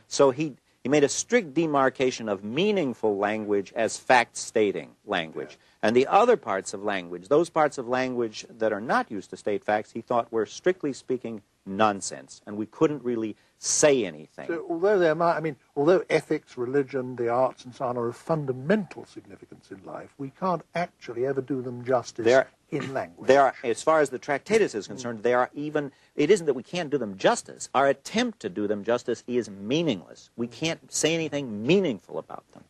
So he made a strict demarcation of meaningful language as fact-stating language. And the other parts of language, those parts of language that are not used to state facts, he thought were, strictly speaking, nonsense, and we couldn't really say anything. So although ethics, religion, the arts, and so on are of fundamental significance in life, we can't actually ever do them justice in language. They are, as far as the Tractatus is concerned, they are even, it isn't that we can't do them justice. Our attempt to do them justice is meaningless. We can't say anything meaningful about them.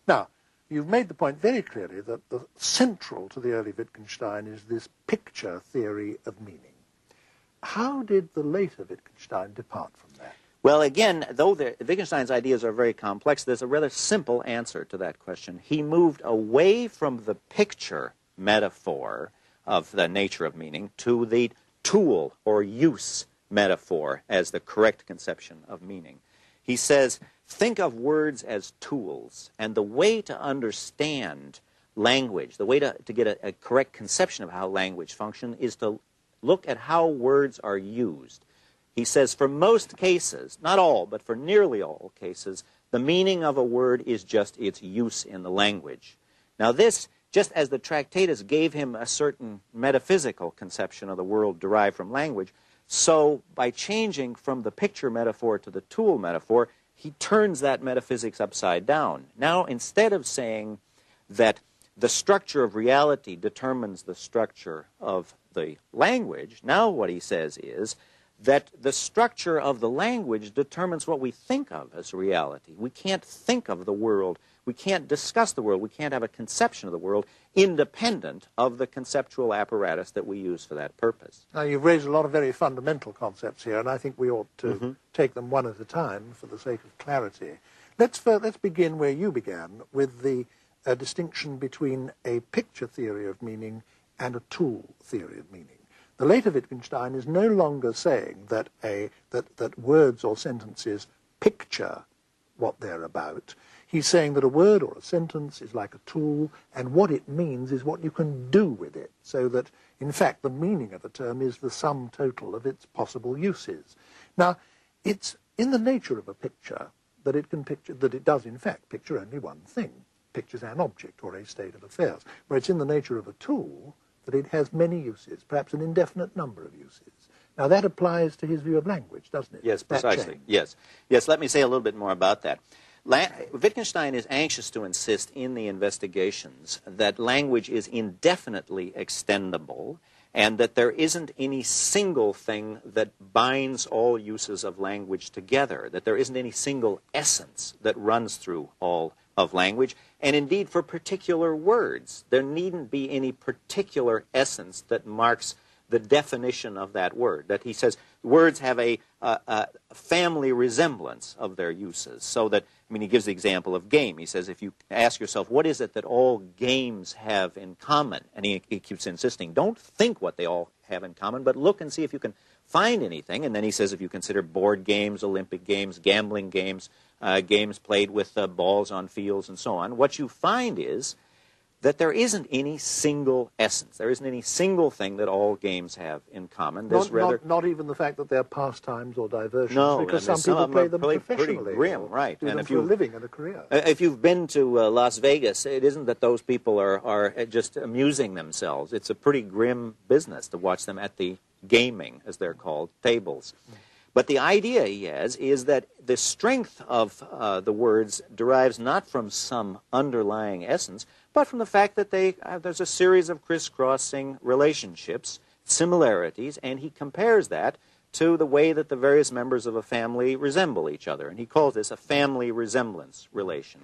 Now, you've made the point very clearly that the central to the early Wittgenstein is this picture theory of meaning. How did the later Wittgenstein depart from that? Well, again, though Wittgenstein's ideas are very complex, there's a rather simple answer to that question. He moved away from the picture metaphor of the nature of meaning to the tool or use metaphor as the correct conception of meaning. He says, think of words as tools, and the way to understand language, the way to get a correct conception of how language functions is to look at how words are used. He says for most cases, not all, but for nearly all cases, the meaning of a word is just its use in the language. Now this, just as the Tractatus gave him a certain metaphysical conception of the world derived from language, so by changing from the picture metaphor to the tool metaphor, he turns that metaphysics upside down. Now, instead of saying that the structure of reality determines the structure of the language, now what he says is that the structure of the language determines what we think of as reality. We can't think of the world, we can't discuss the world, we can't have a conception of the world independent of the conceptual apparatus that we use for that purpose. Now, you've raised a lot of very fundamental concepts here, and I think we ought to take them one at a time for the sake of clarity. Let's begin where you began, with the distinction between a picture theory of meaning and a tool theory of meaning. The later Wittgenstein is no longer saying that that words or sentences picture what they're about. He's saying that a word or a sentence is like a tool, and what it means is what you can do with it, so that, in fact, the meaning of a term is the sum total of its possible uses. Now, it's in the nature of a picture that it does, in fact, picture only one thing. Pictures an object or a state of affairs, where it's in the nature of a tool that it has many uses, perhaps an indefinite number of uses. Now, that applies to his view of language, doesn't it? Yes, precisely. Yes, let me say a little bit more about that. Wittgenstein is anxious to insist in the investigations that language is indefinitely extendable and that there isn't any single thing that binds all uses of language together, that there isn't any single essence that runs through all of language. And indeed, for particular words, there needn't be any particular essence that marks the definition of that word. That he says words have a family resemblance of their uses. So that, I mean, he gives the example of game. He says if you ask yourself, what is it that all games have in common? And he keeps insisting, don't think what they all have in common, but look and see if you can find anything. And then he says if you consider board games, Olympic games, gambling games, games played with balls on fields and so on, what you find is that there isn't any single essence. There isn't any single thing that all games have in common. Not even the fact that they're pastimes or diversions, no, because some people play them professionally. Pretty grim, right. Do them for a living and a career. If you've been to Las Vegas, it isn't that those people are just amusing themselves. It's a pretty grim business to watch them at the gaming, as they're called, tables. But the idea he has is that the strength of the words derives not from some underlying essence, but from the fact that there's a series of crisscrossing relationships, similarities, and he compares that to the way that the various members of a family resemble each other. And he calls this a family resemblance relation.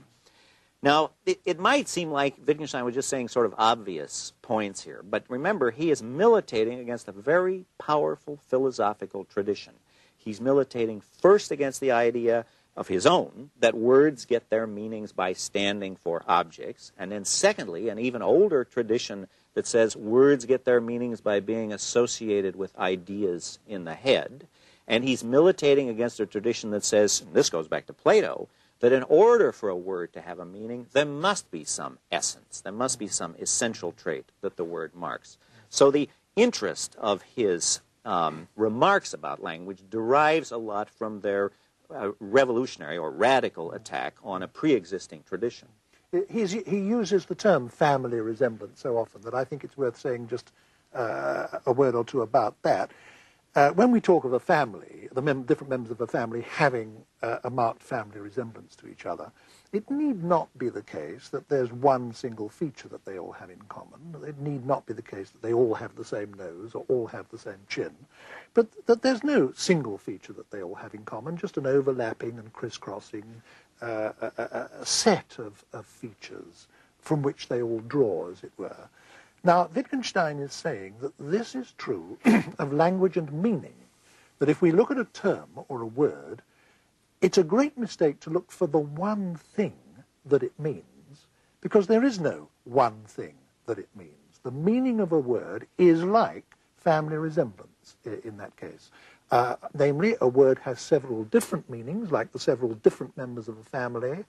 Now, it might seem like Wittgenstein was just saying sort of obvious points here, but remember, he is militating against a very powerful philosophical tradition. He's militating first against the idea of his own, that words get their meanings by standing for objects, and then secondly, an even older tradition that says words get their meanings by being associated with ideas in the head, and he's militating against a tradition that says, and this goes back to Plato, that in order for a word to have a meaning, there must be some essence, there must be some essential trait that the word marks. So the interest of his remarks about language derives a lot from their revolutionary or radical attack on a pre-existing tradition. He uses the term family resemblance so often that I think it's worth saying just a word or two about that. When we talk of a family, different members of a family having a marked family resemblance to each other, it need not be the case that there's one single feature that they all have in common. It need not be the case that they all have the same nose or all have the same chin, but that there's no single feature that they all have in common, just an overlapping and crisscrossing a set of features from which they all draw, as it were. Now, Wittgenstein is saying that this is true of language and meaning, that if we look at a term or a word, it's a great mistake to look for the one thing that it means, because there is no one thing that it means. The meaning of a word is like family resemblance in that case. Namely, a word has several different meanings, like the several different members of a family.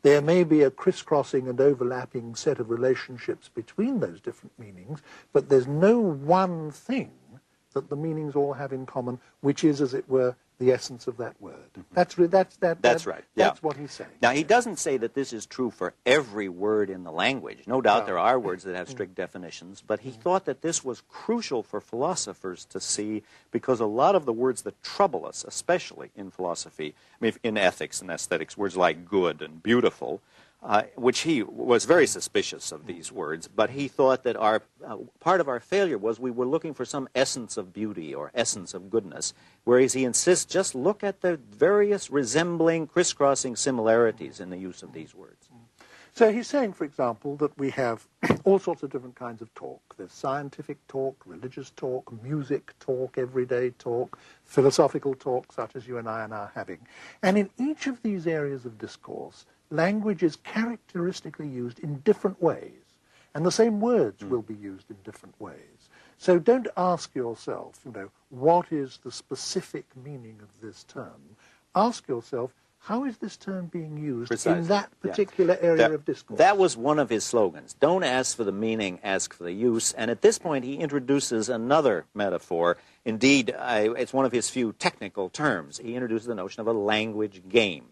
There may be a crisscrossing and overlapping set of relationships between those different meanings, but there's no one thing that the meanings all have in common, which is, as it were, the essence of that word. That's right. Yeah. That's what he's saying. Now, he doesn't say that this is true for every word in the language. No doubt there are words that have strict definitions, but he thought that this was crucial for philosophers to see, because a lot of the words that trouble us, especially in philosophy, I mean, in ethics and aesthetics, words like good and beautiful, which he was very suspicious of these words, but he thought that part of our failure was we were looking for some essence of beauty or essence of goodness, whereas he insists just look at the various resembling, crisscrossing similarities in the use of these words. So he's saying, for example, that we have all sorts of different kinds of talk. There's scientific talk, religious talk, music talk, everyday talk, philosophical talk, such as you and I are now having. And in each of these areas of discourse, language is characteristically used in different ways, and the same words will be used in different ways. So don't ask yourself, what is the specific meaning of this term? Ask yourself, how is this term being used in that particular area of discourse? That was one of his slogans. Don't ask for the meaning, ask for the use. And at this point, he introduces another metaphor. Indeed, it's one of his few technical terms. He introduces the notion of a language game.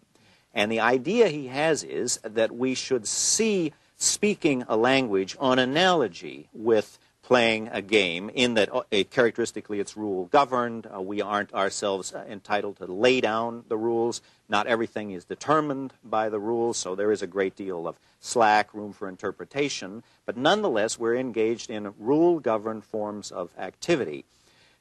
And the idea he has is that we should see speaking a language on analogy with playing a game, in that characteristically it's rule-governed. We aren't ourselves entitled to lay down the rules. Not everything is determined by the rules, so there is a great deal of slack, room for interpretation. But nonetheless, we're engaged in rule-governed forms of activity.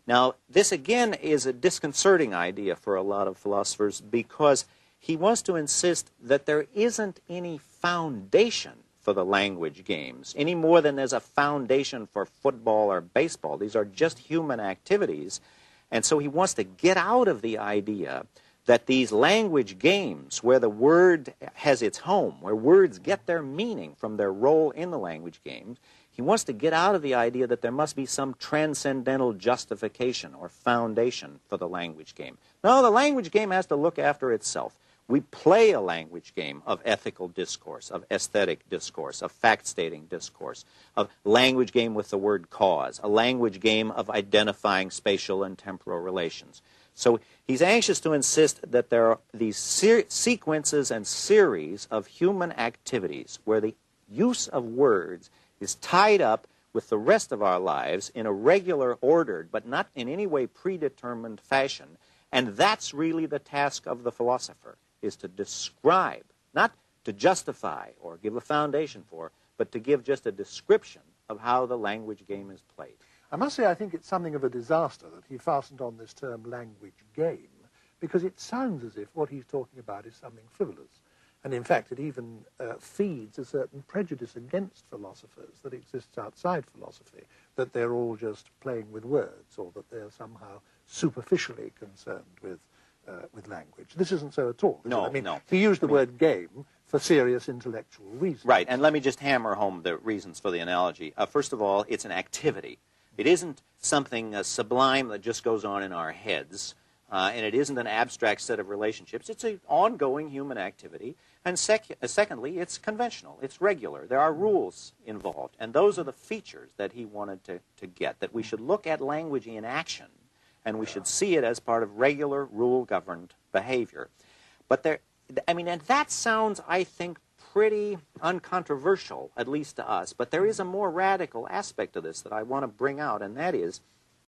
Now, this again is a disconcerting idea for a lot of philosophers, because he wants to insist that there isn't any foundation for the language games, any more than there's a foundation for football or baseball. These are just human activities. And so he wants to get out of the idea that these language games, where the word has its home, where words get their meaning from their role in the language games, he wants to get out of the idea that there must be some transcendental justification or foundation for the language game. No, the language game has to look after itself. We play a language game of ethical discourse, of aesthetic discourse, of fact-stating discourse, of language game with the word cause, a language game of identifying spatial and temporal relations. So he's anxious to insist that there are these sequences and series of human activities where the use of words is tied up with the rest of our lives in a regular, ordered, but not in any way predetermined fashion. And that's really the task of the philosopher, is to describe, not to justify or give a foundation for, but to give just a description of how the language game is played. I must say I think it's something of a disaster that he fastened on this term language game, because it sounds as if what he's talking about is something frivolous. And in fact, it even feeds a certain prejudice against philosophers that exists outside philosophy, that they're all just playing with words, or that they're somehow superficially concerned with language. This isn't so at all. No, I mean, no. He used the word game for serious intellectual reasons. Right, and let me just hammer home the reasons for the analogy. First of all, it's an activity. It isn't something sublime that just goes on in our heads, and it isn't an abstract set of relationships. It's an ongoing human activity. And secondly, it's conventional. It's regular. There are rules involved. And those are the features that he wanted to get, that we should look at language in action, and we should see it as part of regular, rule-governed behavior. But I mean, and that sounds, I think, pretty uncontroversial, at least to us. But there is a more radical aspect to this that I want to bring out, and that is